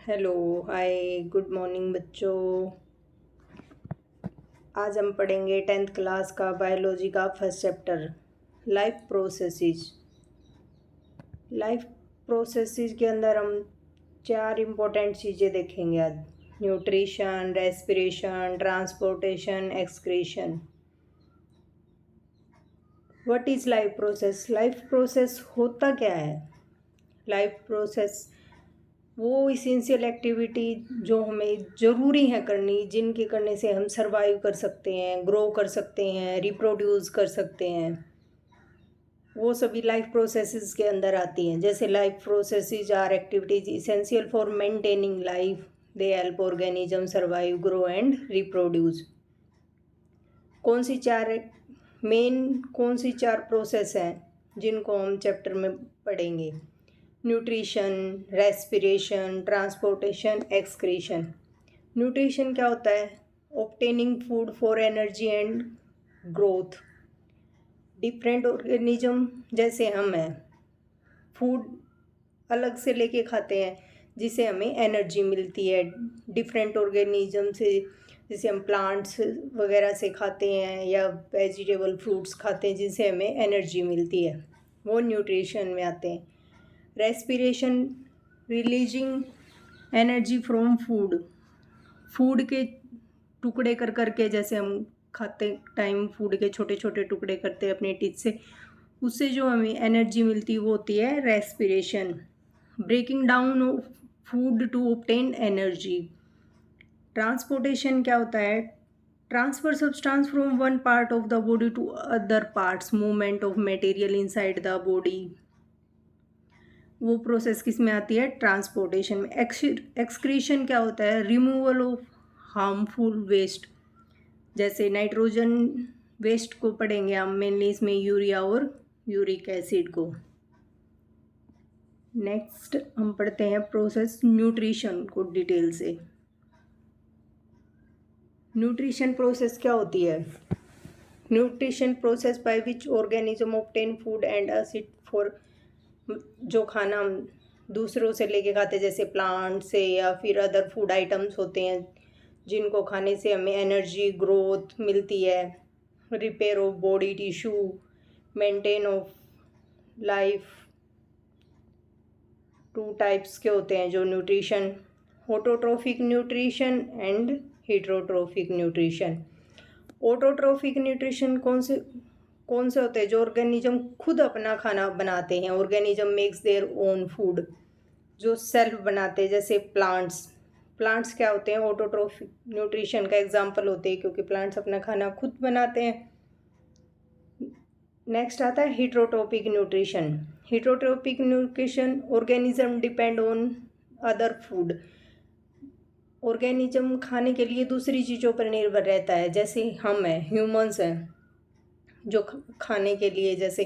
Hello, हाय, good morning बच्चों। आज हम पढ़ेंगे 10th क्लास का बायोलॉजी का first chapter life processes. Life processes के अंदर हम 4 इम्पोर्टेंट चीज़ें देखेंगे आज। Nutrition, respiration, transportation, excretion. What is life process? Life process होता क्या है? लाइफ प्रोसेस वो इसेंशियल एक्टिविटी जो हमें ज़रूरी है करनी, जिनके करने से हम सरवाइव कर सकते हैं, ग्रो कर सकते हैं, रिप्रोड्यूस कर सकते हैं, वो सभी लाइफ प्रोसेसेस के अंदर आती हैं। जैसे life processes are activities essential for maintaining life, they help organism survive, grow and reproduce. कौन सी चार प्रोसेस हैं जिनको हम चैप्टर में पढ़ेंगे? Nutrition, respiration, transportation, excretion. Nutrition क्या होता है? Obtaining food for energy and growth. Different organism जैसे हम हैं, फूड अलग से लेके खाते हैं जिससे हमें एनर्जी मिलती है। डिफरेंट ऑर्गेनिज्म से, जैसे हम प्लांट्स वगैरह से खाते हैं या वेजिटेबल फ्रूट्स खाते हैं जिनसे हमें एनर्जी मिलती है, वो न्यूट्रिशन में आते हैं। Respiration, releasing energy from food के टुकड़े कर करके, जैसे हम खाते टाइम फूड के छोटे छोटे टुकड़े करते हैं अपने टीथ से, उससे जो हमें एनर्जी मिलती है वो होती है respiration. Breaking down of food to obtain energy. Transportation क्या होता है? Transfer substance from one part of the body to other parts, movement of material inside the body. वो प्रोसेस किस में आती है? ट्रांसपोर्टेशन में। एक्सक्रीशन क्या होता है? Removal of harmful waste. जैसे नाइट्रोजन वेस्ट को पढ़ेंगे हम मेनली, इसमें यूरिया और यूरिक एसिड को। नेक्स्ट हम पढ़ते हैं प्रोसेस न्यूट्रिशन को डिटेल से। न्यूट्रिशन प्रोसेस क्या होती है? Nutrition process by which organism obtain food and acid for, जो खाना हम दूसरों से लेके खाते हैं जैसे प्लांट से या फिर अदर फूड आइटम्स होते हैं जिनको खाने से हमें एनर्जी, ग्रोथ मिलती है, repair of body tissue, maintain of life. 2 types के होते हैं जो nutrition, autotrophic nutrition and heterotrophic nutrition. Autotrophic nutrition कौन से होते हैं? जो ऑर्गेनिज्म खुद अपना खाना बनाते हैं। Organism makes their own food, जो सेल्फ बनाते हैं, जैसे प्लांट्स क्या होते हैं? ऑटोट्रोफिक न्यूट्रिशन का एग्जांपल होते हैं, क्योंकि प्लांट्स अपना खाना खुद बनाते हैं। नेक्स्ट आता है heterotrophic nutrition. Heterotrophic nutrition, organism depend on other food. Organism खाने के लिए दूसरी चीज़ों पर निर्भर रहता है, जैसे हम हैं, ह्यूमंस हैं, जो खाने के लिए, जैसे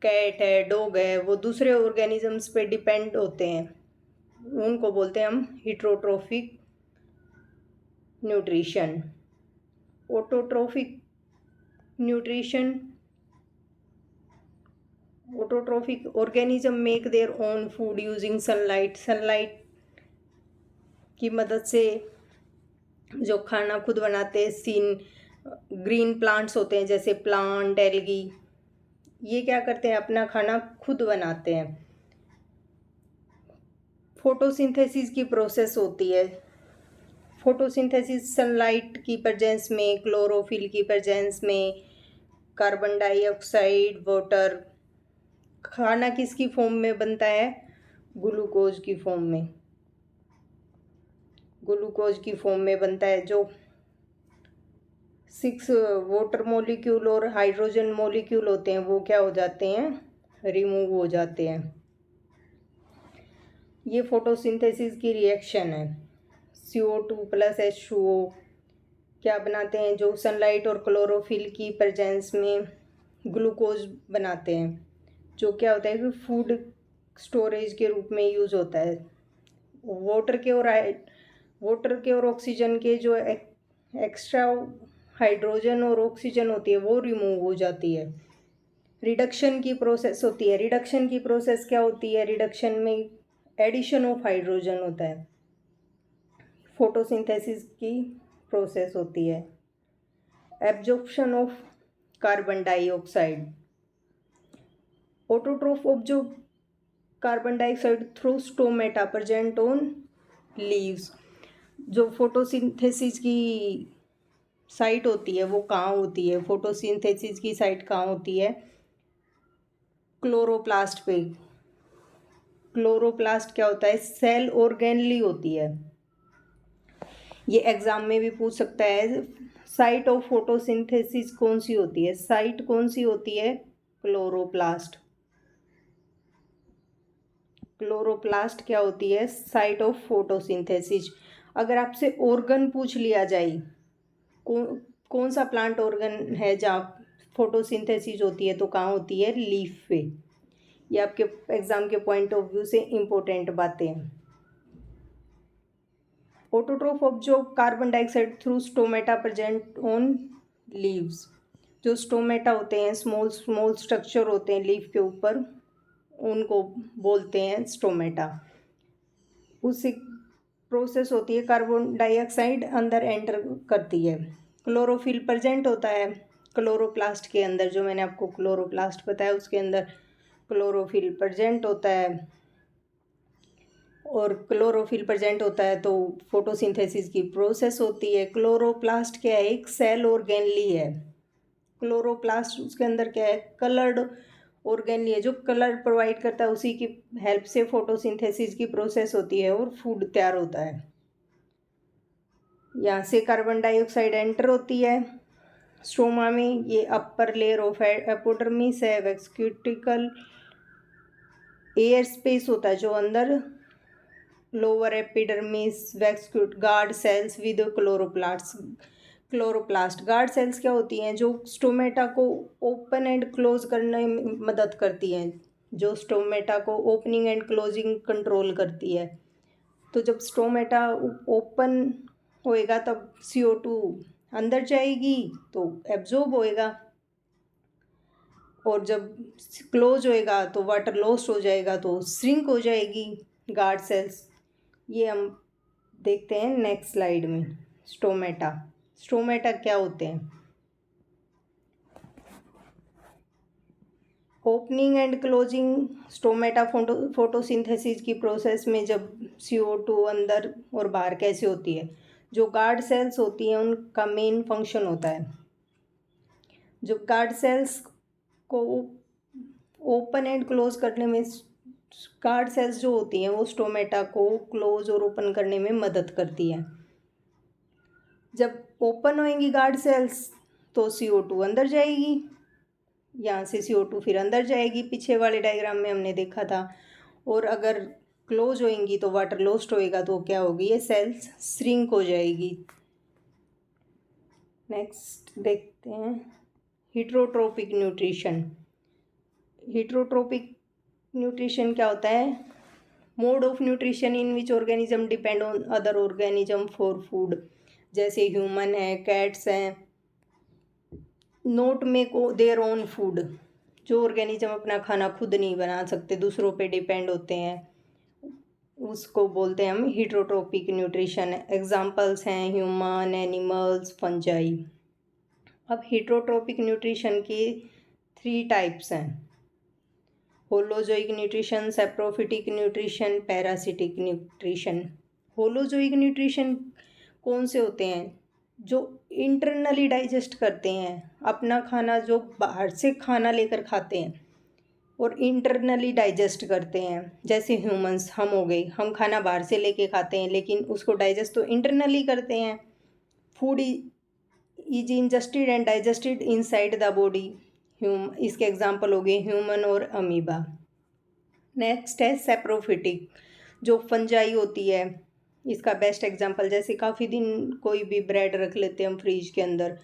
कैट है, डॉग है, वो दूसरे ऑर्गेनिजम्स पे डिपेंड होते हैं, उनको बोलते हैं हम heterotrophic nutrition. Autotrophic nutrition, autotrophic organism make their own food using sunlight की मदद से जो खाना खुद बनाते हैं। ग्रीन प्लांट्स होते हैं जैसे प्लांट, एल्गी, ये क्या करते हैं? अपना खाना खुद बनाते हैं। फोटोसिंथेसिस की प्रोसेस होती है। फोटोसिंथेसिस सनलाइट की प्रेजेंस में, क्लोरोफिल की प्रेजेंस में, कार्बन डाइऑक्साइड, वाटर। खाना किसकी फॉर्म में बनता है? ग्लूकोज की फॉर्म में। ग्लूकोज की फॉर्म में बनता है, जो 6 वाटर मॉलिक्यूल और हाइड्रोजन मॉलिक्यूल होते हैं वो क्या हो जाते हैं? रिमूव हो जाते हैं। ये फोटोसिंथेसिस की रिएक्शन है। CO2 प्लस H2O क्या बनाते हैं? जो सनलाइट और क्लोरोफिल की प्रेजेंस में ग्लूकोज बनाते हैं, जो क्या होता है कि फूड स्टोरेज के रूप में यूज़ होता है। वाटर के और ऑक्सीजन के जो एक्स्ट्रा हाइड्रोजन और ऑक्सीजन होती है वो रिमूव हो जाती है। रिडक्शन की प्रोसेस होती है। रिडक्शन की प्रोसेस क्या होती है? रिडक्शन में एडिशन ऑफ हाइड्रोजन होता है। फोटोसिंथेसिस की प्रोसेस होती है। Absorption of carbon dioxide, autotroph absorb carbon dioxide through stomata present on leaves. जो फोटोसिंथेसिस की साइट होती है वो कहाँ होती है? फोटोसिंथेसिस की साइट कहाँ होती है? क्लोरोप्लास्ट पे। क्लोरोप्लास्ट क्या होता है? सेल ऑर्गेनली होती है। ये एग्जाम में भी पूछ सकता है, साइट ऑफ फोटोसिंथेसिस कौन सी होती है? साइट कौन सी होती है? क्लोरोप्लास्ट। क्लोरोप्लास्ट क्या होती है? Site of photosynthesis. अगर आपसे ऑर्गन पूछ लिया जाए, कौन सा प्लांट ऑर्गन है जहाँ फोटोसिंथेसिस होती है, तो कहाँ होती है? लीफ पे। ये आपके एग्जाम के पॉइंट ऑफ व्यू से इम्पोर्टेंट बातें हैं। Autotroph absorb carbon dioxide through stomata present on leaves. जो स्टोमेटा होते हैं, स्मॉल स्मॉल स्ट्रक्चर होते हैं लीफ के ऊपर, उनको बोलते हैं स्टोमेटा। उससे प्रोसेस होती है, कार्बन डाइऑक्साइड अंदर एंटर करती है। क्लोरोफिल प्रेजेंट होता है क्लोरोप्लास्ट के अंदर, जो मैंने आपको क्लोरोप्लास्ट बताया उसके अंदर क्लोरोफिल प्रेजेंट होता है। और क्लोरोफिल प्रेजेंट होता है तो फोटोसिंथेसिस की प्रोसेस होती है। क्लोरोप्लास्ट क्या है? एक सेल ऑर्गेनली है। क्लोरोप्लास्ट उसके अंदर क्या है? कलर्ड ऑर्गेनली है, जो कलर प्रोवाइड करता है, उसी की हेल्प से फोटोसिंथेसिस की प्रोसेस होती है और फूड तैयार होता है। यहाँ से कार्बन डाइऑक्साइड एंटर होती है स्टोमा में। ये अपर लेयर ऑफ एपोडर्मिस है, वैस्कुटिकल एयर स्पेस होता है जो अंदर, लोअर एपिडर्मिस, वैस्कुट guard cells with chloroplast. Guard cells क्या होती हैं? जो स्टोमेटा को ओपन एंड क्लोज करने में मदद करती हैं, जो स्टोमेटा को ओपनिंग एंड क्लोजिंग कंट्रोल करती है। तो जब स्टोमेटा ओपन होएगा तब CO2 अंदर जाएगी तो एब्जॉर्ब होएगा, और जब क्लोज होएगा तो वाटर लॉस्ट हो जाएगा तो श्रिंक हो जाएगी गार्ड सेल्स। ये हम देखते हैं नेक्स्ट स्लाइड में। स्टोमेटा क्या होते हैं? Opening and closing stomata photosynthesis की प्रोसेस में जब CO2 अंदर और बाहर कैसे होती है, जो गार्ड सेल्स होती हैं उनका मेन फंक्शन होता है। जो गार्ड सेल्स को ओपन एंड क्लोज करने में, गार्ड सेल्स जो होती हैं वो स्टोमेटा को क्लोज और ओपन करने में मदद करती है। जब ओपन होएंगी गार्ड सेल्स तो CO2 अंदर जाएगी, यहाँ से CO2 फिर अंदर जाएगी, पीछे वाले डायग्राम में हमने देखा था। और अगर क्लोज होएंगी तो वाटर लॉस्ट होएगा, तो क्या होगी? ये सेल्स श्रिंक हो जाएगी। नेक्स्ट देखते हैं हेटरोट्रोपिक न्यूट्रिशन। हेटरोट्रोपिक न्यूट्रिशन क्या होता है? Mode of nutrition in which organism depend on other organism for food. जैसे ह्यूमन है, कैट्स हैं, not make their own food. जो ऑर्गेनिज्म अपना खाना खुद नहीं बना सकते, दूसरों पे डिपेंड होते हैं, उसको बोलते हैं हम हेटरोट्रोपिक न्यूट्रिशन। एग्जांपल्स हैं ह्यूमन, एनिमल्स, फंजाई। अब हेटरोट्रोपिक न्यूट्रिशन की 3 टाइप्स हैं: holozoic nutrition, saprophytic nutrition, parasitic nutrition. Holozoic nutrition कौन से होते हैं? जो इंटरनली डाइजेस्ट करते हैं अपना खाना, जो बाहर से खाना लेकर खाते हैं और इंटरनली डाइजेस्ट करते हैं। जैसे ह्यूमंस हम हो गए, हम खाना बाहर से लेके खाते हैं लेकिन उसको डाइजेस्ट तो इंटरनली करते हैं। Food is ingested and digested inside the body. इसके एग्जाम्पल हो गए ह्यूमन और अमीबा। नेक्स्ट है सैप्रोफिटिक, जो फंजाई होती है। इसका बेस्ट एग्जांपल, जैसे काफ़ी दिन कोई भी ब्रेड रख लेते हैं हम फ्रिज के अंदर,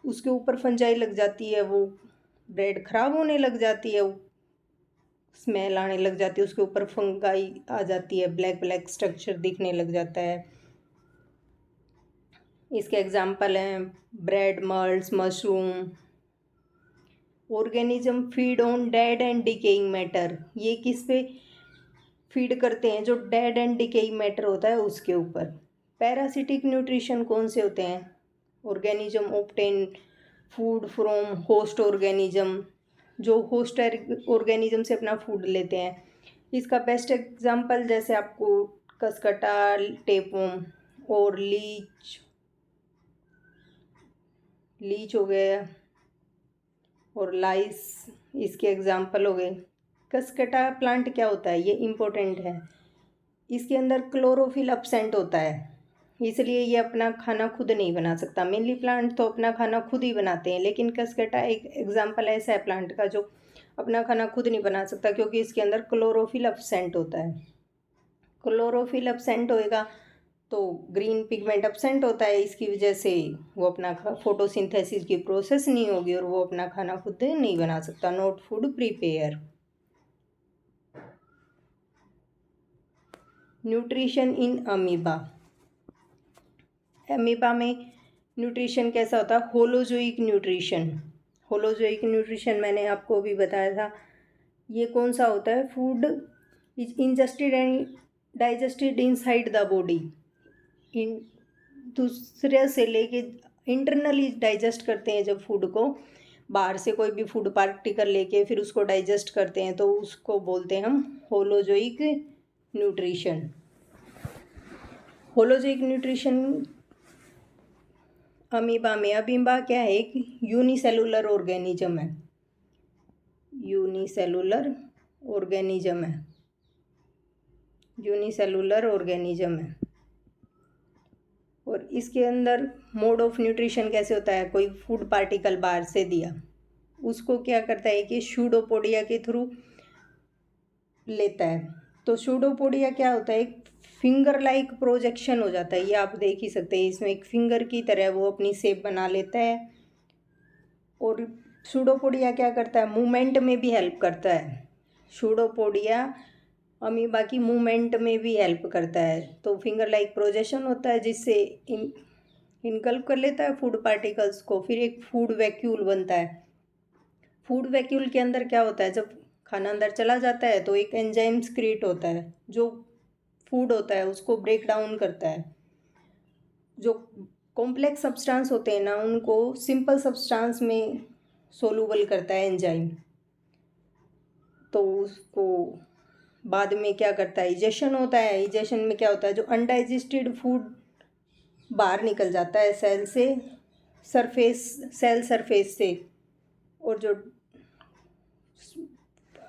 उसके ऊपर फंजाई लग जाती है, वो ब्रेड ख़राब होने लग जाती है, स्मेल आने लग जाती है, उसके ऊपर फंगाई आ जाती है, ब्लैक ब्लैक स्ट्रक्चर दिखने लग जाता है। इसके एग्जांपल हैं bread moulds, mushroom. Organism feed on dead and decaying matter. ये किस पे फीड करते हैं? जो डेड एंड डिकेइंग मैटर होता है उसके ऊपर। पैरासिटिक न्यूट्रिशन कौन से होते हैं? Organism obtain food from host organism, जो होस्ट ऑर्गेनिज्म से अपना फूड लेते हैं। इसका बेस्ट एग्जांपल जैसे आपको कसकटा, टेपवर्म और लीच हो गया और लाइस इसके एग्जांपल हो गए। कसकटा प्लांट क्या होता है, ये इम्पोर्टेंट है। इसके अंदर क्लोरोफिल एब्सेंट होता है, इसलिए ये अपना खाना खुद नहीं बना सकता। मेनली प्लांट तो अपना खाना खुद ही बनाते हैं, लेकिन कसकटा एक एग्जांपल ऐसा है प्लांट का जो अपना खाना खुद नहीं बना सकता, क्योंकि इसके अंदर क्लोरोफिल एब्सेंट होता है। क्लोरोफिल एब्सेंट होएगा तो ग्रीन पिगमेंट एब्सेंट होता है, इसकी वजह से वो अपना फोटोसिंथेसिस की प्रोसेस नहीं होगी और वो अपना खाना खुद नहीं बना सकता। Not food prepare. Nutrition in amoeba. Amoeba में न्यूट्रिशन कैसा होता है? Holozoic nutrition. होलोजोइक न्यूट्रिशन मैंने आपको अभी बताया था। ये कौन सा होता है? Food is ingested and digested inside the body. इन दूसरे से लेके इंटरनली डाइजेस्ट करते हैं जब फूड को, बाहर से कोई भी फूड पार्टिकल लेके फिर उसको डाइजेस्ट करते हैं, तो उसको बोलते हैं हम holozoic nutrition. Holozoic nutrition amoeba में, अमीबा क्या है? एक यूनिसेलुलर ऑर्गेनिज्म है। यूनिसेलुलर ऑर्गेनिज्म है। यूनिसेलुलर ऑर्गेनिज्म है और इसके अंदर मोड ऑफ न्यूट्रिशन कैसे होता है? कोई फूड पार्टिकल बाहर से दिया, उसको क्या करता है कि सूडोपोडिया के थ्रू लेता है। तो सूडोपोडिया क्या होता है? एक फिंगर लाइक प्रोजेक्शन हो जाता है। ये आप देख ही सकते हैं, इसमें एक फिंगर की तरह वो अपनी शेप बना लेता है। और सूडोपोडिया क्या करता है? मूवमेंट में भी हेल्प करता है। सूडोपोडिया अमीबा की मूवमेंट में भी हेल्प करता है। तो फिंगर लाइक प्रोजेक्शन होता है जिससे इनकल्प कर लेता है फूड पार्टिकल्स को, फिर एक फूड वैक्यूल बनता है। फूड वैक्यूल के अंदर क्या होता है? जब खाना अंदर चला जाता है तो एक एंजाइम्स क्रिएट होता है जो फूड होता है उसको ब्रेक डाउन करता है। जो कॉम्प्लेक्स सब्सटेंस होते हैं ना, उनको सिंपल सब्सटेंस में सोलूबल करता है एंजाइम। तो उसको बाद में क्या करता है? इजेशन होता है। इजेशन में क्या होता है? जो अनडाइजेस्टेड फूड बाहर निकल जाता है सेल सरफेस से, और जो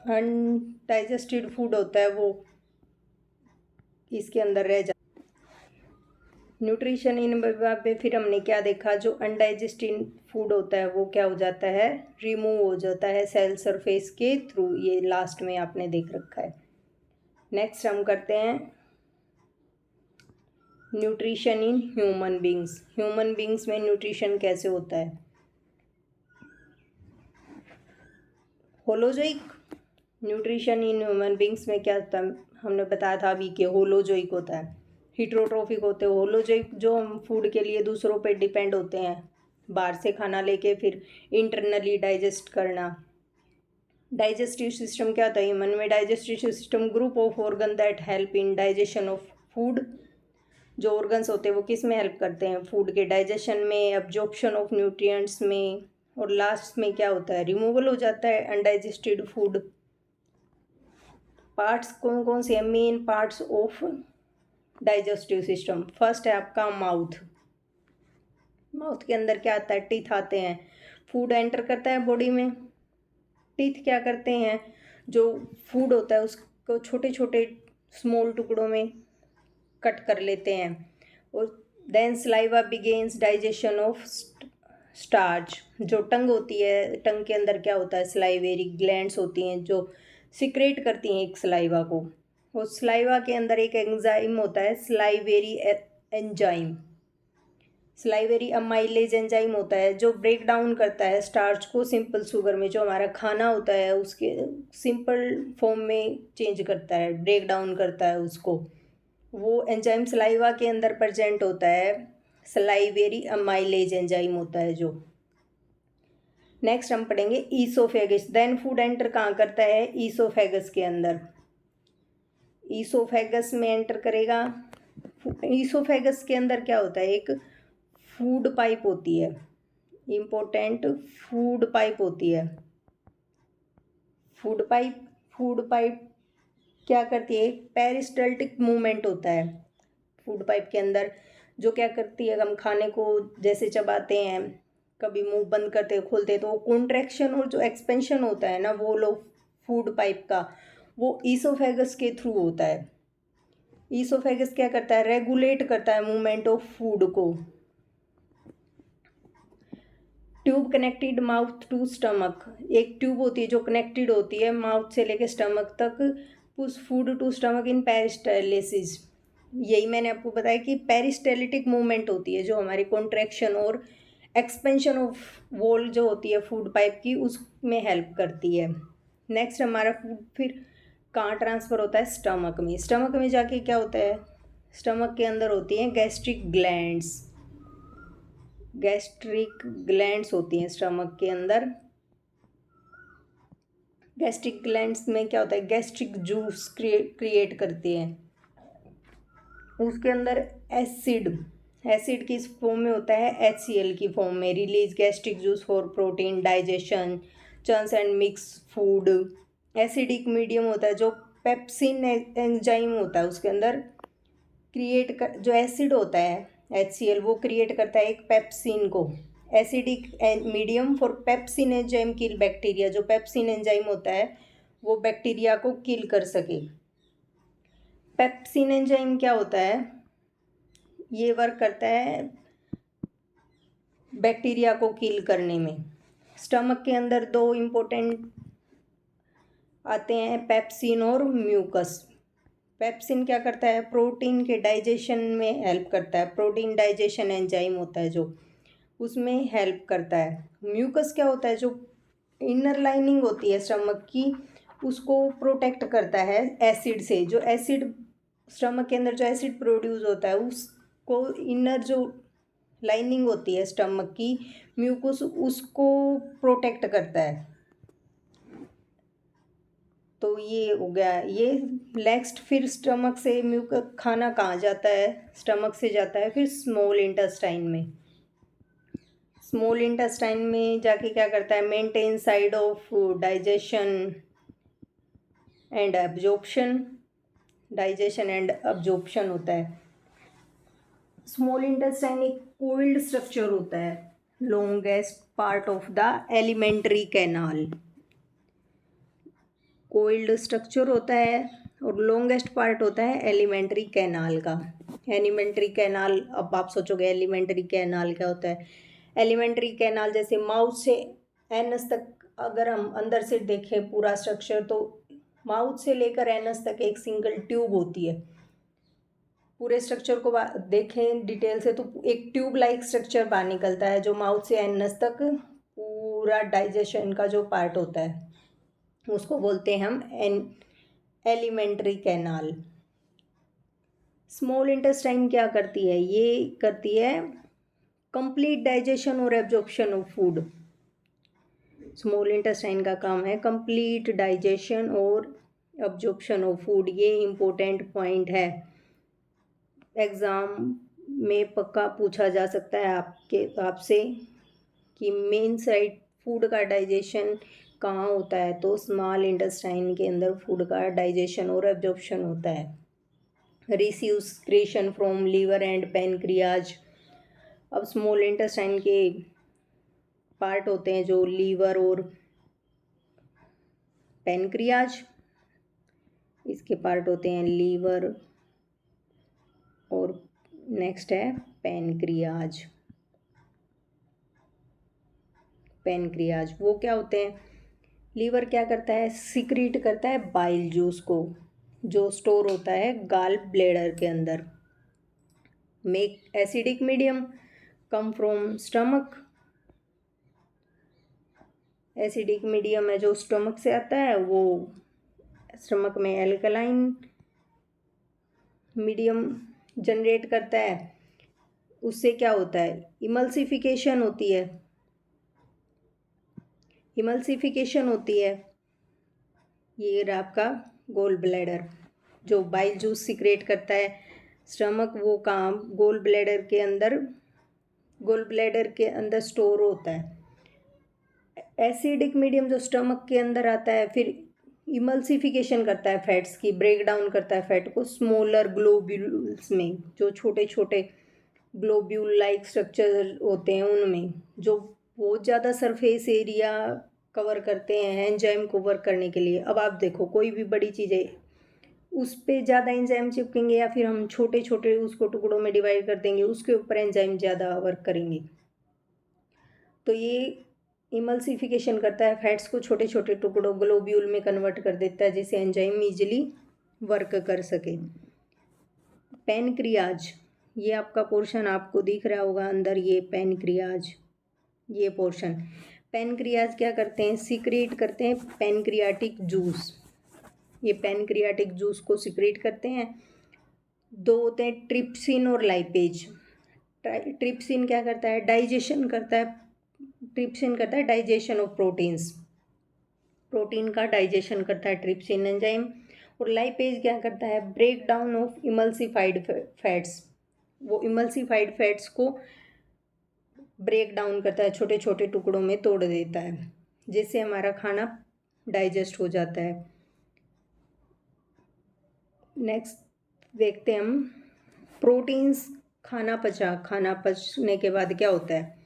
अनडाइजेस्टेड फूड होता है वो इसके अंदर रह जाता है। न्यूट्रिशन इन अमीबा पे फिर हमने क्या देखा? जो अनडाइजेस्टेड फूड होता है वो क्या हो जाता है? रिमूव हो जाता है सेल सरफेस के थ्रू। ये लास्ट में आपने देख रखा है। नेक्स्ट हम करते हैं nutrition in human beings. Human beings में न्यूट्रिशन कैसे होता है? Holozoic nutrition in human beings में क्या होता है? हमने बताया था अभी कि होलोजोइक होता है, हिट्रोट्रोफिक होते हैं। होलोजोइक जो हम फूड के लिए दूसरों पे डिपेंड होते हैं, बाहर से खाना लेके फिर इंटरनली डाइजेस्ट करना। डाइजेस्टिव सिस्टम क्या होता है? ह्यूमन में digestive system group of organ that help in digestion of food. जो ऑर्गन्स होते हैं वो किस में हेल्प करते हैं? फूड के डाइजेशन में, एब्जॉर्प्शन ऑफ न्यूट्रिएंट्स में, और लास्ट में क्या होता है? रिमूवल हो जाता है अनडाइजेस्टेड फूड। पार्ट्स कौन कौन से हैं? Main parts of digestive system. First है आपका माउथ। माउथ के अंदर क्या आता है? टीथ आते हैं। फूड एंटर करता है बॉडी में, टीथ क्या करते हैं? जो फूड होता है उसको छोटे छोटे स्मॉल टुकड़ों में कट कर लेते हैं। और then saliva begins digestion of starch. जो टंग होती है, टंग के अंदर क्या होता है? सलाइवेरी ग्लैंड्स होती हैं जो सिक्रेट करती हैं एक सलाइवा को। और सलाइवा के अंदर एक एंजाइम होता है, सलाइवेरी एंजाइम। सलाइवेरी अमाइलेज एंजाइम होता है जो ब्रेक डाउन करता है स्टार्च को सिंपल शुगर में। जो हमारा खाना होता है उसके सिंपल फॉर्म में चेंज करता है, ब्रेक डाउन करता है उसको। वो एंजाइम सलाइवा के अंदर प्रेजेंट होता है, सलाइवेरी अमाइलेज एंजाइम होता है जो। नेक्स्ट हम पढ़ेंगे ईसोफेगस। देन फूड एंटर कहाँ करता है? ईसोफेगस के अंदर। ईसोफेगस में एंटर करेगा ईसोफेगस के अंदर क्या होता है, एक फूड पाइप होती है, इम्पोर्टेंट फूड पाइप होती है। फूड पाइप क्या करती है, एक पेरिस्टल्टिक मूवमेंट होता है फूड पाइप के अंदर, जो क्या करती है, हम खाने को जैसे चबाते हैं, कभी मुंह बंद करते खोलते, तो कॉन्ट्रैक्शन और जो एक्सपेंशन होता है ना, वो लो फूड पाइप का, वो ईसोफेगस के थ्रू होता है। ईसोफेगस क्या करता है, रेगुलेट करता है मूवमेंट ऑफ फूड को। Tube connected mouth to stomach, एक ट्यूब होती है जो कनेक्टेड होती है माउथ से लेके स्टमक तक, push food to stomach in peristalsis. यही मैंने आपको बताया कि पेरिस्टालिटिक मूवमेंट होती है जो हमारी कॉन्ट्रैक्शन और एक्सपेंशन ऑफ वॉल जो होती है फूड पाइप की, उसमें हेल्प करती है। नेक्स्ट हमारा फूड फिर कहाँ ट्रांसफ़र होता है, स्टमक में। स्टमक में जाके क्या होता है, स्टमक के अंदर होती हैं गैस्ट्रिक ग्लैंड्स। गैस्ट्रिक ग्लैंड्स होती हैं स्टमक के अंदर। गैस्ट्रिक ग्लैंड्स में क्या होता है, गैस्ट्रिक जूस क्रिएट करती हैं। उसके अंदर एसिड की फॉर्म में होता है, HCl की फॉर्म में, release gastric juice for protein digestion, chance and mix food. Acidic medium होता है, जो पेप्सिन एंजाइम होता है उसके अंदर जो एसिड होता है HCl, वो क्रिएट करता है एक पेप्सिन को। Acidic medium for pepsin enzyme kill bacteria, जो पेप्सिन एंजाइम होता है वो बैक्टीरिया को किल कर सके। पेप्सिन एंजाइम क्या होता है, ये वर्क करता है बैक्टीरिया को किल करने में। स्टमक के अंदर दो इम्पोर्टेंट आते हैं, पेप्सिन और म्यूकस। पेप्सिन क्या करता है, प्रोटीन के डाइजेशन में हेल्प करता है, प्रोटीन डाइजेशन एंजाइम होता है जो उसमें हेल्प करता है। म्यूकस क्या होता है, जो इनर लाइनिंग होती है स्टमक की, उसको प्रोटेक्ट करता है एसिड से। जो एसिड स्टमक के अंदर जो एसिड प्रोड्यूस होता है, उसको इनर जो लाइनिंग होती है स्टमक की, म्यूकस, उसको प्रोटेक्ट करता है। तो ये हो गया ये। नेक्स्ट फिर स्टमक से म्यूकस खाना कहाँ जाता है, स्टमक से जाता है फिर स्मॉल इंटेस्टाइन में। स्मॉल इंटेस्टाइन में जाके क्या करता है, maintain side of digestion and absorption. Digestion and absorption होता है। स्मॉल इंटेस्टाइन एक कोइल्ड स्ट्रक्चर होता है, longest part of the alimentary canal. Coiled structure होता है और लॉन्गेस्ट पार्ट होता है एलिमेंट्री कैनाल का। एलिमेंट्री कैनाल, अब आप सोचोगे एलिमेंट्री कैनाल क्या होता है। एलिमेंट्री कैनाल जैसे माउथ से एनस तक, अगर हम अंदर से देखें पूरा स्ट्रक्चर, तो माउथ से लेकर एनस तक एक सिंगल ट्यूब होती है। पूरे स्ट्रक्चर को देखें डिटेल से तो एक ट्यूब लाइक स्ट्रक्चर बाहर निकलता है, जो माउथ से एनस तक पूरा डाइजेशन का जो पार्ट होता है उसको बोलते हैं हम एलिमेंट्री कैनाल। स्मॉल इंटेस्टाइन क्या करती है, ये करती है कंप्लीट डाइजेशन और absorption of food. Small intestine का काम है कंप्लीट डाइजेशन और एब्जॉर्प्शन ऑफ फूड। ये इम्पोर्टेंट पॉइंट है, एग्ज़ाम में पक्का पूछा जा सकता है आपसे कि मेन साइड फूड का डाइजेशन कहाँ होता है, तो स्मॉल इंटेस्टाइन के अंदर फूड का डाइजेशन और एब्जॉर्प्शन होता है। Receive secretion from liver and pancreas. अब स्मॉल इंटेस्टाइन के पार्ट होते हैं जो लीवर और पैनक्रियाज, इसके पार्ट होते हैं लीवर और नेक्स्ट है पैनक्रियाज। पैनक्रियाज वो क्या होते हैं, लीवर क्या करता है, सिक्रीट करता है बाइल जूस को, जो स्टोर होता है गाल ब्लैडर के अंदर। Make acidic medium come from stomach. Acidic medium है जो स्टमक से आता है, वो स्टमक में एल्कलाइन मीडियम जनरेट करता है। उससे क्या होता है, इमल्सिफिकेशन होती है। इमल्सिफिकेशन होती है, ये रहा आपका गोल ब्लैडर जो बाइल जूस सिक्रेट करता है स्टमक वो काम गोल ब्लैडर के अंदर स्टोर होता है। एसिडिक मीडियम जो स्टमक के अंदर आता है, फिर इमल्सिफिकेशन करता है फैट्स की, ब्रेक डाउन करता है फैट को स्मॉलर ग्लोब्यूल्स में, जो छोटे छोटे ग्लोब्यूल लाइक स्ट्रक्चर होते हैं उनमें, जो बहुत ज़्यादा सरफेस एरिया कवर करते हैं एंजाइम को वर्क करने के लिए। अब आप देखो कोई भी बड़ी चीज़ है, उस पर ज़्यादा एंजाइम चिपकेंगे या फिर हम छोटे छोटे उसको टुकड़ों में डिवाइड कर देंगे, उसके ऊपर एंजाइम ज़्यादा वर्क करेंगे। तो ये इमल्सिफिकेशन करता है फैट्स को छोटे छोटे टुकड़ों ग्लोब्यूल में कन्वर्ट कर देता है, जिससे एंजाइम इजीली वर्क कर सके। पैनक्रियाज, ये आपका पोर्शन आपको दिख रहा होगा अंदर, ये पैनक्रियाज, ये पोर्शन। पैनक्रियाज क्या करते हैं, सीक्रेट करते हैं पैनक्रियाटिक जूस। ये पैनक्रियाटिक जूस को सीक्रेट करते हैं। दो होते हैं ट्रिप्सिन और लाइपेज। ट्रिप्सिन क्या करता है, डाइजेशन करता है। ट्रिप्सिन करता है डाइजेशन ऑफ प्रोटीन्स, प्रोटीन का डाइजेशन करता है ट्रिप्सिन एंजाइम। और लाइपेज क्या करता है, break down of emulsified fats. वो इमल्सिफाइड फैट्स को ब्रेक डाउन करता है, छोटे छोटे टुकड़ों में तोड़ देता है, जिससे हमारा खाना डाइजेस्ट हो जाता है। नेक्स्ट देखते हैं हम प्रोटीन्स। खाना पचने के बाद क्या होता है,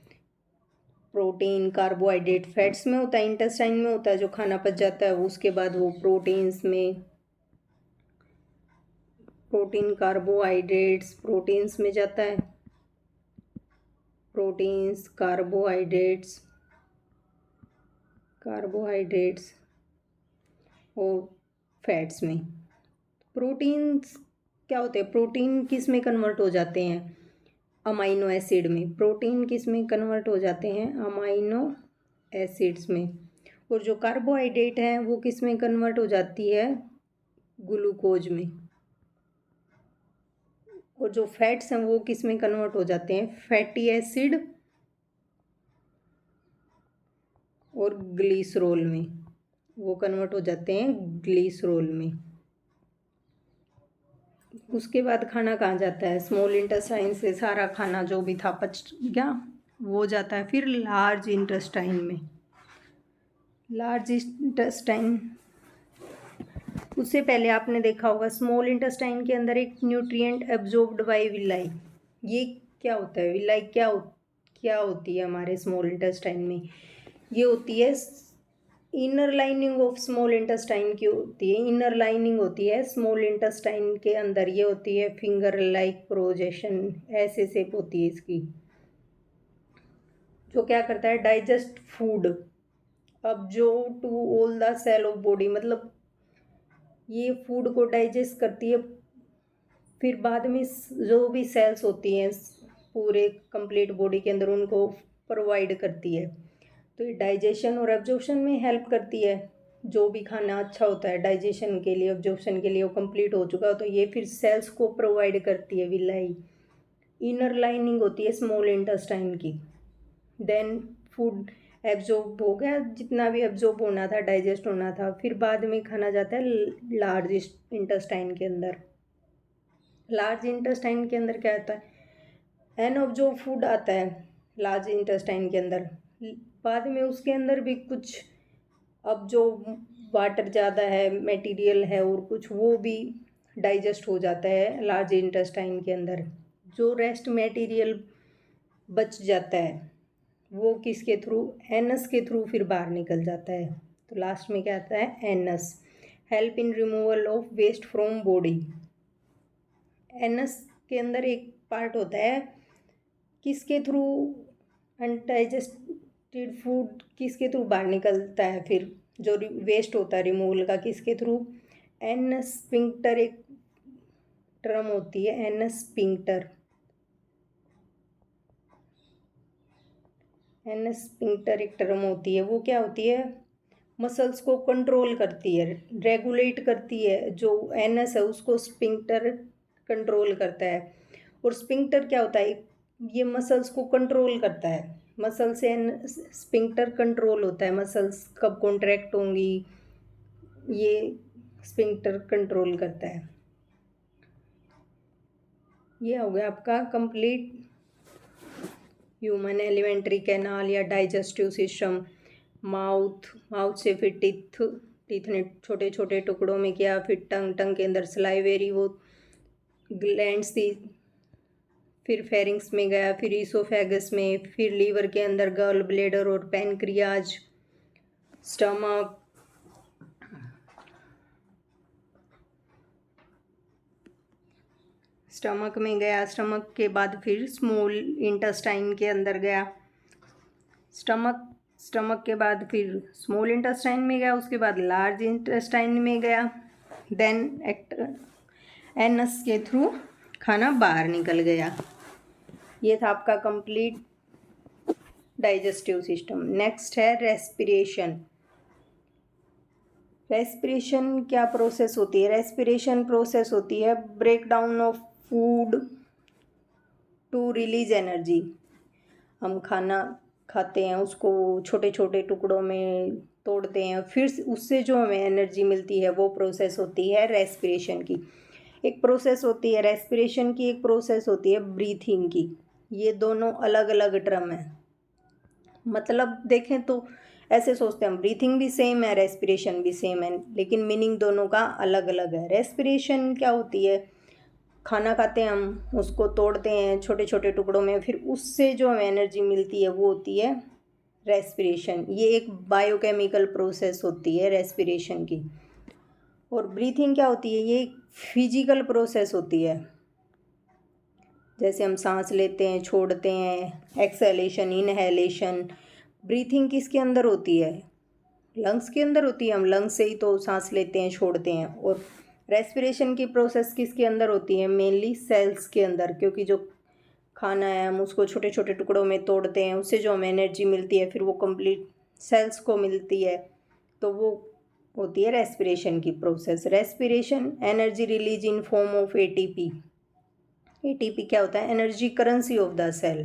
प्रोटीन कार्बोहाइड्रेट फैट्स में होता है, इंटेस्टाइन में होता है जो खाना पच जाता है। उसके बाद वो प्रोटीन कार्बोहाइड्रेट्स प्रोटीन्स में जाता है, प्रोटीन्स कार्बोहाइड्रेट्स और फैट्स में। प्रोटीन्स क्या होते हैं, प्रोटीन किस में कन्वर्ट हो जाते हैं, अमाइनो एसिड में। प्रोटीन किस में कन्वर्ट हो जाते हैं, अमाइनो एसिड्स में। और जो कार्बोहाइड्रेट है वो किस में कन्वर्ट हो जाती है, ग्लूकोज में। और जो फैट्स हैं वो किस में कन्वर्ट हो जाते हैं, फैटी एसिड और ग्लिसरॉल में, वो कन्वर्ट हो जाते हैं ग्लिसरॉल में। उसके बाद खाना कहाँ जाता है, स्मॉल इंटेस्टाइन से सारा खाना जो भी था पच गया, वो जाता है फिर लार्ज इंटेस्टाइन में। लार्ज इंटेस्टाइन, उससे पहले आपने देखा होगा स्मॉल इंटेस्टाइन के अंदर एक न्यूट्रिएंट एब्जॉर्ब्ड बाय विलाई। ये क्या होता है, विलाई क्या होती है हमारे स्मॉल इंटेस्टाइन में, ये होती है inner lining of small intestine की होती है। इनर लाइनिंग होती है स्मॉल इंटेस्टाइन के अंदर, ये होती है फिंगर लाइक प्रोजेक्शन, ऐसे शेप होती है इसकी, जो क्या करता है, digest food absorb to all the cell of body. मतलब ये फूड को डाइजेस्ट करती है, फिर बाद में जो भी सेल्स होती हैं पूरे कंप्लीट बॉडी के अंदर उनको प्रोवाइड करती है। तो ये डाइजेशन और एब्जॉर्प्शन में हेल्प करती है। जो भी खाना अच्छा होता है डाइजेशन के लिए, एब्जॉर्प्शन के लिए, वो कंप्लीट हो चुका हो तो ये फिर सेल्स को प्रोवाइड करती है विलाई। इनर लाइनिंग होती है स्मॉल इंटेस्टाइन की। देन फूड एब्जॉर्ब हो गया, जितना भी एब्जॉर्ब होना था, डाइजेस्ट होना था, फिर बाद में खाना जाता है लार्ज इंटेस्टाइन के अंदर। लार्ज इंटेस्टाइन के अंदर क्या आता है, अनअब्जॉर्ब फूड आता है लार्ज इंटेस्टाइन के अंदर। बाद में उसके अंदर भी कुछ, अब जो वाटर ज़्यादा है, मटेरियल है और कुछ, वो भी डाइजेस्ट हो जाता है लार्ज इंटेस्टाइन के अंदर। जो रेस्ट मटेरियल बच जाता है वो किसके थ्रू, एनस के थ्रू फिर बाहर निकल जाता है। तो लास्ट में क्या आता है, anus, help in removal of waste from body. Anus के अंदर एक पार्ट होता है, किसके थ्रू अनडाइजेस्टेड फूड किसके थ्रू बाहर निकलता है, फिर जो वेस्ट होता है रिमूवल का, किसके थ्रू, एनस स्फिंक्टर एक टर्म होती है, एनस स्फिंक्टर। एनस स्फिंक्टर एक टर्म होती है, वो क्या होती है, मसल्स को कंट्रोल करती है, रेगुलेट करती है। जो एनस है उसको स्फिंक्टर कंट्रोल करता है। और स्फिंक्टर क्या होता है, ये मसल्स को कंट्रोल करता है। मसल से स्फिंक्टर कंट्रोल होता है, मसल्स कब कॉन्ट्रैक्ट होंगी ये स्फिंक्टर कंट्रोल करता है। ये हो गया आपका कंप्लीट ह्यूमन एलिमेंट्री कैनाल या डाइजेस्टिव सिस्टम। माउथ से फिर टीथ ने छोटे छोटे टुकड़ों में किया, फिर टंग के अंदर सलाइवेरी वो ग्लैंड्स थी, फिर फेरिंग्स में गया, फिर ईसोफेगस में, फिर लीवर के अंदर गॉल ब्लेडर और पैनक्रियाज, स्टमक, स्टमक में गया, स्टमक के बाद फिर स्मॉल इंटेस्टाइन के अंदर गया, स्टमक के बाद फिर स्मॉल इंटेस्टाइन में गया, उसके बाद लार्ज इंटेस्टाइन में गया, देन एनस के थ्रू खाना बाहर निकल गया। ये था आपका कंप्लीट डाइजेस्टिव सिस्टम। नेक्स्ट है रेस्पिरेशन। रेस्पिरेशन क्या प्रोसेस होती है? रेस्पिरेशन प्रोसेस होती है break down of food to release energy. हम खाना खाते हैं, उसको छोटे छोटे टुकड़ों में तोड़ते हैं, फिर उससे जो हमें एनर्जी मिलती है वो प्रोसेस होती है रेस्पिरेशन की। एक प्रोसेस होती है रेस्पिरेशन की, एक प्रोसेस होती है ब्रीथिंग की। ये दोनों अलग अलग टर्म है। मतलब देखें तो ऐसे सोचते हैं हम, ब्रीथिंग भी सेम है, रेस्पिरेशन भी सेम है, लेकिन मीनिंग दोनों का अलग अलग है। रेस्पिरेशन क्या होती है? खाना खाते हैं हम, उसको तोड़ते हैं छोटे छोटे टुकड़ों में, फिर उससे जो हमें एनर्जी मिलती है वो होती है रेस्पिरेशन। ये एक बायोकेमिकल प्रोसेस होती है रेस्पिरेशन की। और ब्रीथिंग क्या होती है? ये फिजिकल प्रोसेस होती है। जैसे हम सांस लेते हैं, छोड़ते हैं, एक्सहेलेशन, इनहेलेशन। ब्रीथिंग किसके अंदर होती है? लंग्स के अंदर होती है। हम लंग्स से ही तो सांस लेते हैं, छोड़ते हैं। और रेस्पिरेशन की प्रोसेस किसके अंदर होती है? मेनली सेल्स के अंदर, क्योंकि जो खाना है हम उसको छोटे छोटे टुकड़ों में तोड़ते हैं, उससे जो हमें एनर्जी मिलती है फिर वो कंप्लीट सेल्स को मिलती है, तो वो होती है रेस्पिरेशन की process. Respiration energy release in form of ATP. ATP क्या होता है? Energy currency of the cell.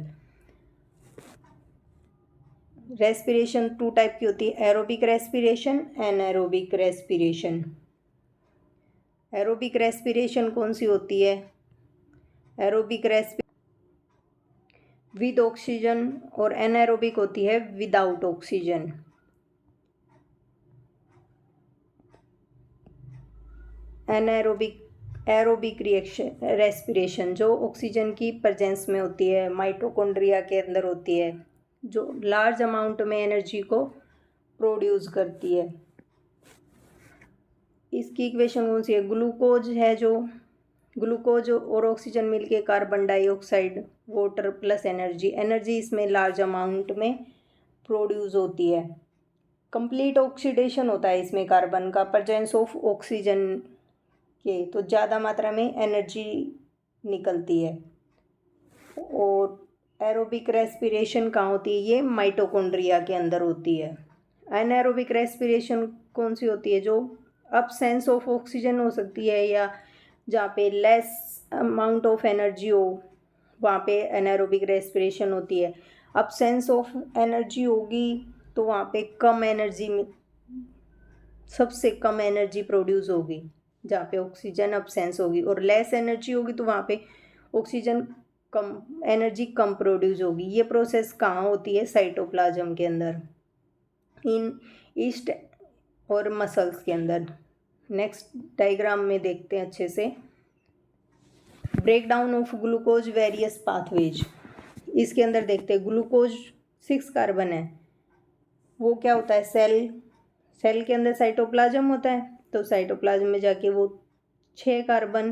Respiration 2 type की होती है, aerobic respiration, anaerobic respiration. Aerobic respiration कौन सी होती है? एरोबिक रेस्पिरेशन विद ऑक्सीजन, और एनाएरोबिक होती है without oxygen. Aerobic reaction respiration जो ऑक्सीजन की प्रेजेंस में होती है, माइटोकॉन्ड्रिया के अंदर होती है, जो लार्ज अमाउंट में एनर्जी को प्रोड्यूस करती है। इसकी इक्वेशन कौन सी है? ग्लूकोज है, जो ग्लूकोज और ऑक्सीजन मिलके carbon dioxide, water plus energy. Energy इसमें लार्ज अमाउंट में प्रोड्यूस होती है। कंप्लीट ऑक्सीडेशन होता है इसमें कार्बन का, प्रेजेंस ऑफ ऑक्सीजन के, तो ज़्यादा मात्रा में एनर्जी निकलती है। और एरोबिक रेस्पिरेशन कहाँ होती है? ये माइटोकॉन्ड्रिया के अंदर होती है। एनाएरोबिक रेस्पिरेशन कौन सी होती है? जो अब्सेंस ऑफ ऑक्सीजन हो सकती है, या जहाँ पे लेस अमाउंट ऑफ एनर्जी हो वहाँ पे एनाएरोबिक रेस्पिरेशन होती है। अब्सेंस ऑफ एनर्जी होगी तो वहाँ पे कम एनर्जी में सबसे कम एनर्जी प्रोड्यूस होगी जहाँ पे ऑक्सीजन अब्सेंस होगी, और लेस एनर्जी होगी तो वहाँ पे ऑक्सीजन कम एनर्जी कम प्रोड्यूस होगी। ये प्रोसेस कहाँ होती है? साइटोप्लाज्म के अंदर, इन ईस्ट और मसल्स के अंदर। नेक्स्ट डायग्राम में देखते हैं अच्छे से। Break down of glucose various pathways. इसके अंदर देखते हैं, ग्लूकोज 6 कार्बन है, वो क्या होता है? सेल के अंदर साइटोप्लाज्म होता है, तो साइटोप्लाज्म में जाके वो 6 कार्बन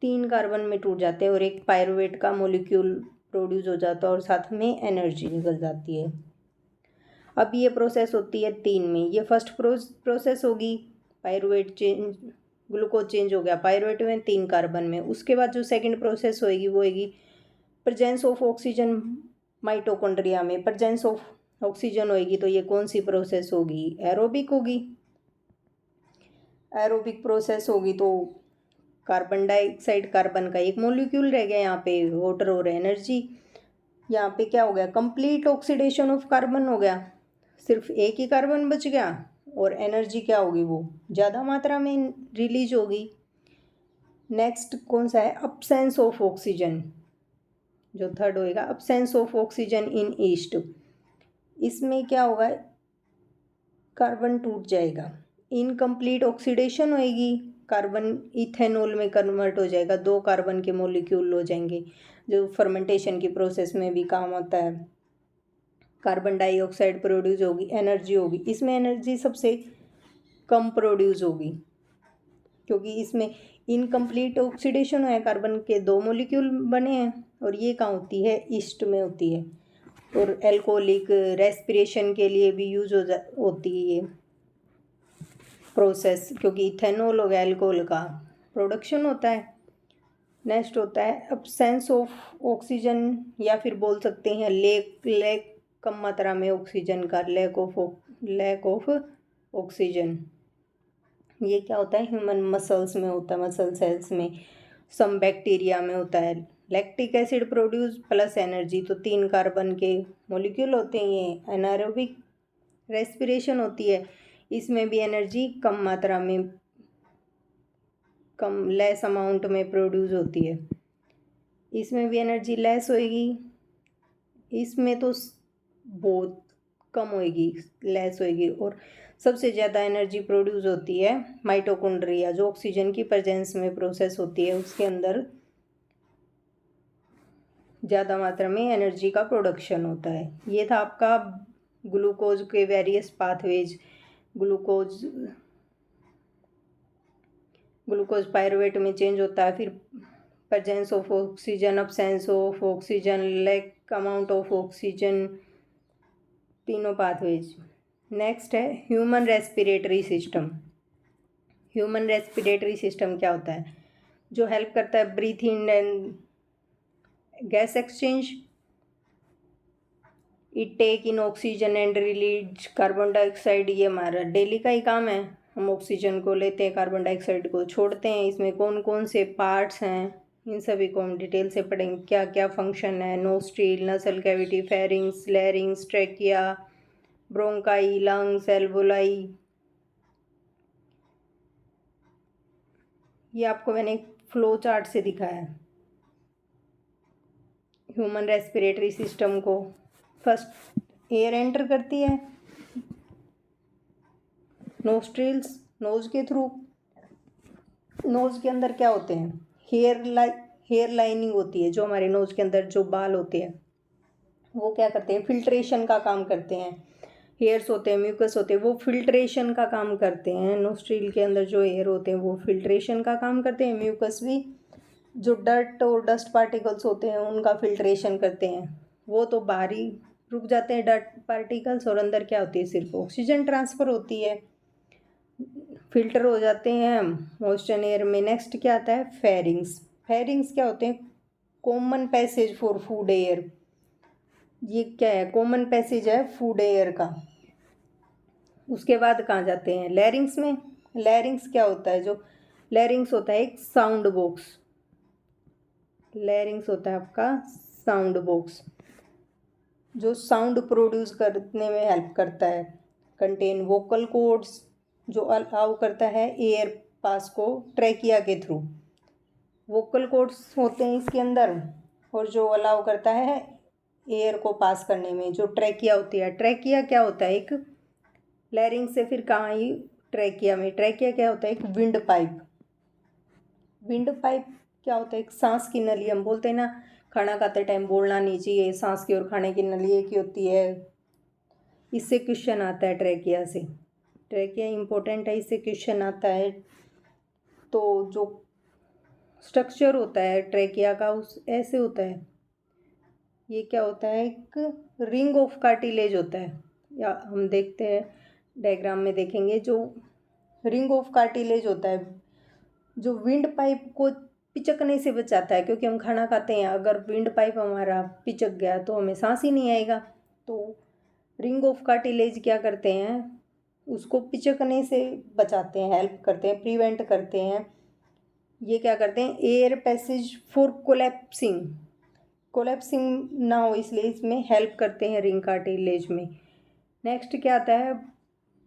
3 कार्बन में टूट जाते हैं और एक पायरुवेट का मॉलिक्यूल प्रोड्यूस हो जाता है और साथ में एनर्जी निकल जाती है। अब ये प्रोसेस होती है 3 में। ये फर्स्ट प्रोसेस होगी, पायरुवेट चेंज, ग्लूकोज चेंज हो गया पायरुवेट में 3 कार्बन में। उसके बाद जो सेकंड प्रोसेस होएगी वो होगी प्रेजेंस ऑफ ऑक्सीजन माइटोकॉन्ड्रिया में। प्रेजेंस ऑफ ऑक्सीजन होएगी तो ये कौन सी प्रोसेस होगी? एरोबिक होगी। एरोबिक प्रोसेस होगी तो कार्बन डाइऑक्साइड, कार्बन का एक मॉलिक्यूल रह गया यहाँ पे, वाटर और एनर्जी। यहाँ पे क्या हो गया? कंप्लीट ऑक्सीडेशन ऑफ कार्बन हो गया, सिर्फ एक ही कार्बन बच गया, और एनर्जी क्या होगी? वो ज़्यादा मात्रा में रिलीज होगी। नेक्स्ट कौन सा है, अब्सेंस ऑफ ऑक्सीजन, जो थर्ड होएगा absence of oxygen in east. इसमें क्या होगा, कार्बन टूट जाएगा, इनकम्प्लीट ऑक्सीडेशन होएगी, कार्बन इथेनॉल में कन्वर्ट हो जाएगा, 2 कार्बन के मॉलिक्यूल हो जाएंगे, जो फर्मेंटेशन की प्रोसेस में भी काम आता है। कार्बन डाइऑक्साइड प्रोड्यूस होगी, एनर्जी होगी, इसमें एनर्जी सबसे कम प्रोड्यूस होगी क्योंकि इसमें इनकम्प्लीट ऑक्सीडेशन है, कार्बन के 2 मॉलिक्यूल बने हैं, और ये कहाँ होती है, ईस्ट में होती है। और एल्कोहलिक रेस्पिरेशन के लिए भी यूज होती है ये प्रोसेस, क्योंकि इथेनॉल हो गया, एल्कोहल का प्रोडक्शन होता है। नेक्स्ट होता है अब्सेंस ऑफ ऑक्सीजन, या फिर बोल सकते हैं लेक कम मात्रा में ऑक्सीजन का, लैक ऑफ ऑक्सीजन। ये क्या होता है, ह्यूमन मसल्स में होता है, मसल सेल्स में, सम बैक्टीरिया में होता है। Lactic acid produce plus energy, तो 3 कार्बन के मॉलिक्यूल होते हैं, ये एनारोबिक रेस्पिरेशन होती है, इसमें भी एनर्जी कम मात्रा में, कम लेस अमाउंट में प्रोड्यूस होती है, इसमें भी एनर्जी लेस होएगी, इसमें तो बहुत कम होएगी, लेस होएगी। और सबसे ज़्यादा एनर्जी प्रोड्यूस होती है माइटोकॉन्ड्रिया, जो ऑक्सीजन की प्रेजेंस में प्रोसेस होती है, उसके अंदर ज़्यादा मात्रा में एनर्जी का प्रोडक्शन होता है। ये था आपका ग्लूकोज के वेरियस पाथवेज, ग्लूकोज पायरुवेट में चेंज होता है, फिर presence of oxygen, absence of oxygen, lack amount of oxygen, तीनों पाथवेज। नेक्स्ट है human respiratory system. Human respiratory system क्या होता है, जो हेल्प करता है breathe in and gas exchange, it take in oxygen and release carbon dioxide. ये हमारा डेली का ही काम है, हम ऑक्सीजन को लेते हैं, कार्बन डाइऑक्साइड को छोड़ते हैं। इसमें कौन कौन से पार्ट्स हैं, इन सभी को हम डिटेल से पढ़ेंगे, क्या क्या फंक्शन है। नोस्ट्रिल, नसल cavity, pharynx, लैरिंग्स, trachea, bronchi, lungs, alveoli. ये आपको मैंने फ्लो चार्ट से दिखाया है ह्यूमन रेस्पिरेटरी सिस्टम को। फर्स्ट एयर एंटर करती है नोस्ट्रिल्स, नोज के थ्रू। नोज के अंदर क्या होते हैं, हेयर लाइनिंग होती है, जो हमारे नोज के अंदर जो बाल होते हैं वो क्या करते हैं, फिल्ट्रेशन का काम करते हैं। हेयर्स होते हैं, म्यूकस होते हैं, वो फिल्ट्रेशन का काम करते हैं। नोस्ट्रिल के अंदर जो एयर होते हैं वो फिल्ट्रेशन का काम करते हैं। म्यूकस भी जो डर्ट और डस्ट पार्टिकल्स होते हैं उनका फिल्ट्रेशन करते हैं, वो तो बाहर ही रुक जाते हैं डर्ट पार्टिकल्स, और अंदर क्या होती है, सिर्फ ऑक्सीजन ट्रांसफ़र होती है, फिल्टर हो जाते हैं मॉइस्चर एयर में। नेक्स्ट क्या आता है, फेरिंग्स। फेरिंग्स क्या होते हैं, common passage for food air. ये क्या है, कॉमन पैसेज है फूड एयर का। उसके बाद कहाँ जाते हैं, लैरिंग्स में। लैरिंग्स क्या होता है, जो लैरिंग्स होता है एक साउंड बॉक्स। लैरिंग्स होता है आपका साउंड बॉक्स, जो साउंड प्रोड्यूस करने में हेल्प करता है। कंटेन वोकल कॉर्ड्स, जो अलाउ करता है एयर पास को ट्रैकिया के थ्रू। वोकल कॉर्ड्स होते हैं इसके अंदर, और जो अलाउ करता है एयर को पास करने में जो ट्रैकिया होती है। ट्रैकिया क्या होता है, एक लैरिंग से फिर कहाँ ही ट्रैकिया में। ट्रैकिया क्या होता है, एक विंड पाइप। विंड पाइप क्या होता है, एक सांस की नली। हम बोलते हैं ना, खाना खाते टाइम बोलना नहीं चाहिए, सांस की और खाने की नली एक ही होती है। इससे क्वेश्चन आता है ट्रैकिया से, ट्रैकिया इंपॉर्टेंट है, इससे क्वेश्चन आता है। तो जो स्ट्रक्चर होता है ट्रैकिया का उस ऐसे होता है, ये क्या होता है, एक रिंग ऑफ कार्टिलेज होता है, या हम देखते हैं डायग्राम में देखेंगे, जो रिंग ऑफ कार्टिलेज होता है, जो विंड पाइप को पिचकने से बचाता है। क्योंकि हम खाना खाते हैं, अगर विंड पाइप हमारा पिचक गया तो हमें सांस ही नहीं आएगा। तो रिंग ऑफ कार्टिलेज क्या करते हैं, उसको पिचकने से बचाते हैं, हेल्प करते हैं, प्रिवेंट करते हैं। ये क्या करते हैं, एयर पैसेज फॉर कोलैप्सिंग ना हो, इसलिए इसमें हेल्प करते हैं रिंग कार्टिलेज में। नेक्स्ट क्या आता है,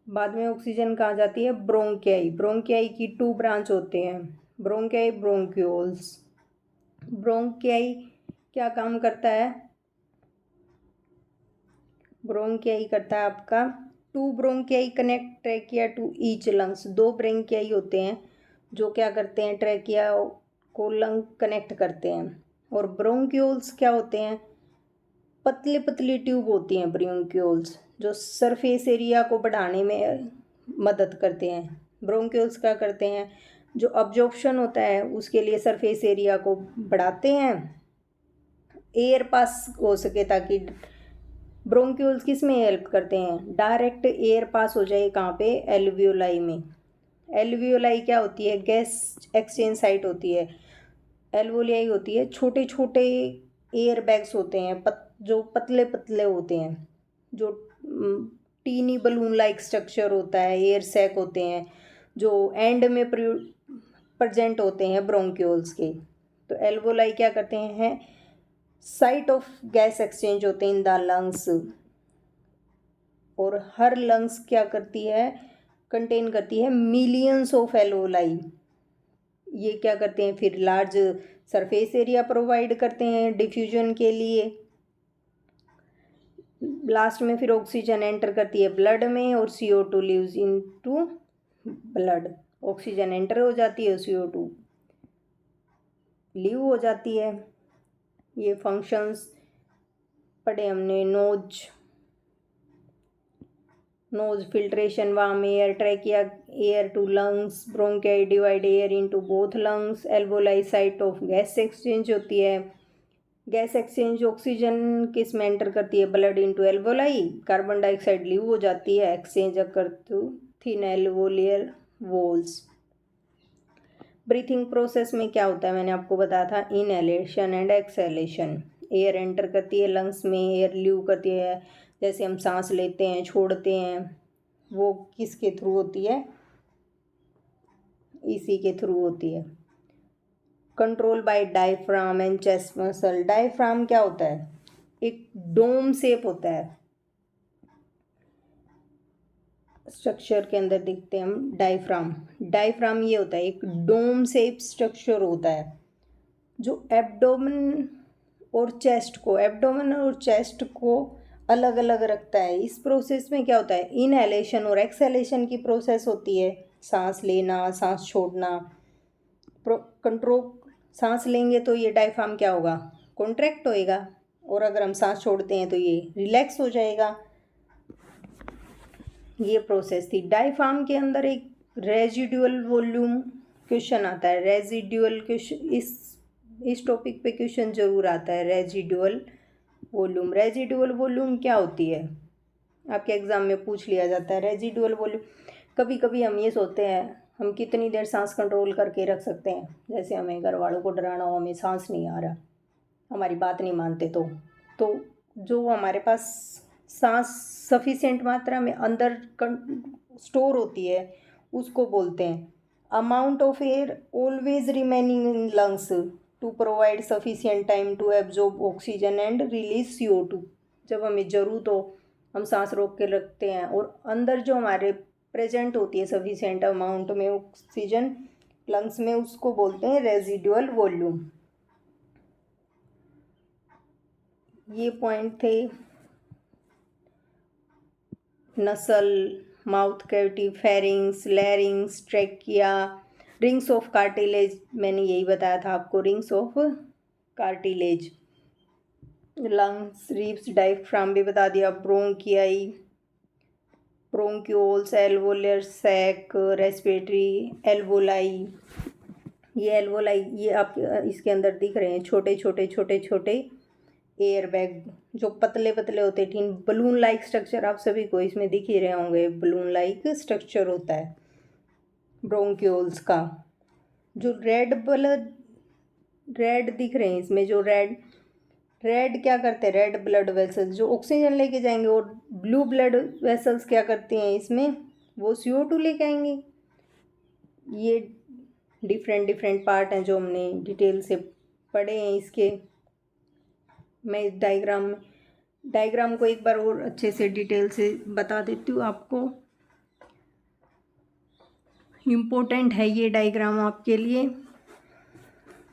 बाद में ऑक्सीजन कहाँ जाती है, ब्रोंकियाई। ब्रोंकियाई की 2 ब्रांच होते हैं, ब्रोंकियाई, ब्रोंक्यूल्स। ब्रोंकियाई क्या काम करता है? ब्रोंकियाई करता है आपका, two bronchi connect trachea to each lungs. दो ब्रोंकियाई होते हैं जो क्या करते हैं, ट्रैकिया को लंग कनेक्ट करते हैं। और ब्रोंक्यूल्स क्या होते हैं? पतली पतली ट्यूब होती हैं ब्रोंक्यूल्स, जो सरफेस एरिया को बढ़ाने में मदद करते हैं। ब्रोंक्यूल्स क्या करते हैं? जो अब्जॉर्प्शन होता है उसके लिए सरफेस एरिया को बढ़ाते हैं, एयर पास हो सके, ताकि ब्रोंक्यूल्स किस में हेल्प करते हैं? डायरेक्ट एयर पास हो जाए। कहाँ पे? एल्वियोलाई में। एल्वियोलाई क्या होती है? गैस एक्सचेंज साइट होती है। एल्वियोलाई होती है छोटे छोटे एयर बैग्स होते हैं, जो पतले पतले होते हैं, जो टीनी बलून लाइक स्ट्रक्चर होता है, एयर सैक होते हैं जो एंड में प्रेजेंट होते हैं ब्रोंक्यूल्स के। तो एल्वियोलाई क्या करते हैं? साइट ऑफ गैस एक्सचेंज होते हैं इन द लंग्स। और हर लंग्स क्या करती है? कंटेन करती है मिलियंस ऑफ एल्वियोलाई। ये क्या करते हैं फिर? लार्ज सरफेस एरिया प्रोवाइड करते हैं डिफ्यूजन के लिए। लास्ट में फिर ऑक्सीजन एंटर करती है ब्लड में और CO2 leaves into blood. Oxygen enter हो जाती है, CO2 लीव हो जाती है। ये फंक्शंस पढ़े हमने। Nose filtration, warm air, trachea air to lungs, bronchi divide air into both lungs, alveoli site of gas exchange होती है। गैस एक्सचेंज ऑक्सीजन किस में एंटर करती है? Blood into alveoli, carbon dioxide leave हो जाती है, exchange occur to thin alveolar walls. Breathing process में क्या होता है? मैंने आपको बताया था, inhalation and exhalation. Air enter करती है लंग्स में, एयर लीव करती है। जैसे हम सांस लेते हैं, छोड़ते हैं, वो किसके थ्रू होती है? इसी के थ्रू होती है। Control by diaphragm and chest muscle. Diaphragm क्या होता है? एक डोम शेप होता है, स्ट्रक्चर के अंदर देखते हैं हम डायफ्राम। डायफ्राम ये होता है, एक डोम शेप स्ट्रक्चर होता है जो एब्डोमेन और चेस्ट को अलग अलग रखता है। इस प्रोसेस में क्या होता है? इनहेलेशन और एक्सहेलेशन की प्रोसेस होती है। सांस लेना, सांस छोड़ना। कंट्रोल, सांस लेंगे तो ये डायफ्राम क्या होगा? कॉन्ट्रैक्ट होएगा, और अगर हम सांस छोड़ते हैं तो ये रिलैक्स हो जाएगा। ये प्रोसेस थी। डायफ्राम के अंदर एक रेजिडुअल वॉल्यूम क्वेश्चन आता है। रेजिडुअल क्वेश्चन इस टॉपिक पे क्वेश्चन जरूर आता है। रेजिडुअल वॉल्यूम क्या होती है? आपके एग्जाम में पूछ लिया जाता है रेजिडुअल वॉल्यूम। कभी कभी हम ये सोचते हैं हम कितनी देर सांस कंट्रोल करके रख सकते हैं। जैसे हमें घर वालों को डराना हो, हमें सांस नहीं आ रहा, हमारी बात नहीं मानते, तो जो हमारे पास सांस सफिशिएंट मात्रा में अंदर स्टोर होती है उसको बोलते हैं amount of air always remaining in lungs to provide sufficient time to absorb oxygen and release CO2। जब हमें ज़रूरत हो हम सांस रोक के रखते हैं, और अंदर जो हमारे प्रेजेंट होती है सफिशिएंट अमाउंट में ऑक्सीजन लंग्स में, उसको बोलते हैं रेजिडुअल वॉल्यूम। ये पॉइंट थे nasal, mouth cavity, pharynx, larynx, trachea, rings of cartilage. मैंने यही बताया था आपको, rings of cartilage, lungs, ribs, diaphragm भी बता दिया, bronchi, bronchioles, alveolar sac, respiratory, alveoli. ये एल्वोलाई ये आप इसके अंदर दिख रहे हैं छोटे छोटे एयर बैग जो पतले पतले होते हैं, टीन बलून लाइक स्ट्रक्चर आप सभी को इसमें दिख ही रहे होंगे। बलून लाइक स्ट्रक्चर होता है ब्रोंक्यूल्स का। जो रेड दिख रहे हैं इसमें, जो रेड क्या करते हैं? रेड ब्लड वेसल्स जो ऑक्सीजन लेके जाएंगे, और ब्लू ब्लड वेसल्स क्या करते हैं इसमें? वो CO2 लेके आएंगे। ये डिफरेंट पार्ट हैं जो हमने डिटेल से पढ़े हैं इसके। मैं इस डायग्राम को एक बार और अच्छे से डिटेल से बता देती हूँ आपको। इम्पोर्टेंट है ये डायग्राम आपके लिए।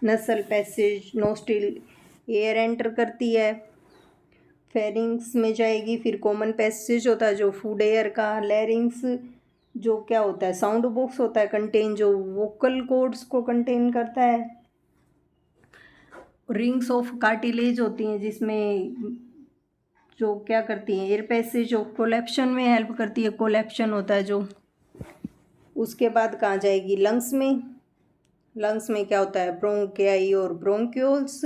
नसल पैसेज, नोस्ट्रिल एयर एंटर करती है, फेरिंग्स में जाएगी, फिर कॉमन पैसेज होता है जो फूड एयर का, लैरिंग्स जो क्या होता है साउंड बॉक्स होता है कंटेन जो वोकल कॉर्ड्स को कंटेन करता है, रिंग्स ऑफ कार्टिलेज होती हैं जिसमें जो क्या करती हैं एयर पैसेज जो कोलैप्शन में हेल्प करती है, कोलैप्शन होता है जो। उसके बाद कहाँ जाएगी लंग्स में, लंग्स में क्या होता है ब्रोंकियाई और ब्रोंक्यूल्स,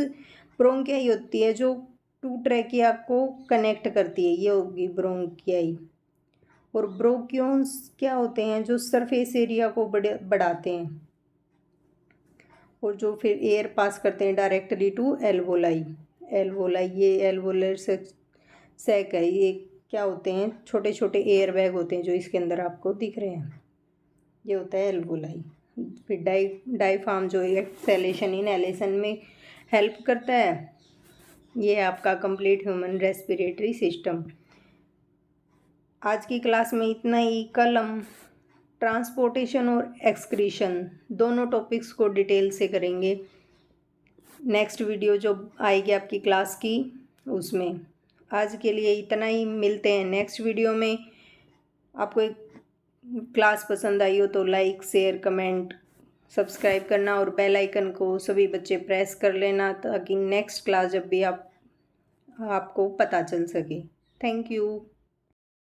ब्रोंकियाई होती है जो टू ट्रैकिया को कनेक्ट करती है, ये होगी ब्रोंकियाई, और ब्रोंक्यूल्स क्या होते हैं जो सरफेस एरिया को बढ़ाते हैं और जो फिर एयर पास करते हैं डायरेक्टली टू एल्वोलाई, एल्वोलाई ये एल्वोलर सैक है, ये क्या होते हैं छोटे छोटे एयर बैग होते हैं जो इसके अंदर आपको दिख रहे हैं, ये होता है एल्वोलाई। फिर डायफ्राम जो एक्सहेलेशन इनहेलेशन में हेल्प करता है, ये आपका कंप्लीट ह्यूमन रेस्पिरेटरी सिस्टम। आज की क्लास में इतना ही। कल हम ट्रांसपोर्टेशन और एक्सक्रीशन दोनों टॉपिक्स को डिटेल से करेंगे। नेक्स्ट वीडियो जो आएगी आपकी क्लास की उसमें। आज के लिए इतना ही, मिलते हैं नेक्स्ट वीडियो में। आपको एक क्लास पसंद आई हो तो लाइक शेयर कमेंट सब्सक्राइब करना और बेल आइकन को सभी बच्चे प्रेस कर लेना ताकि नेक्स्ट क्लास जब भी आपको पता चल सके। Thank you.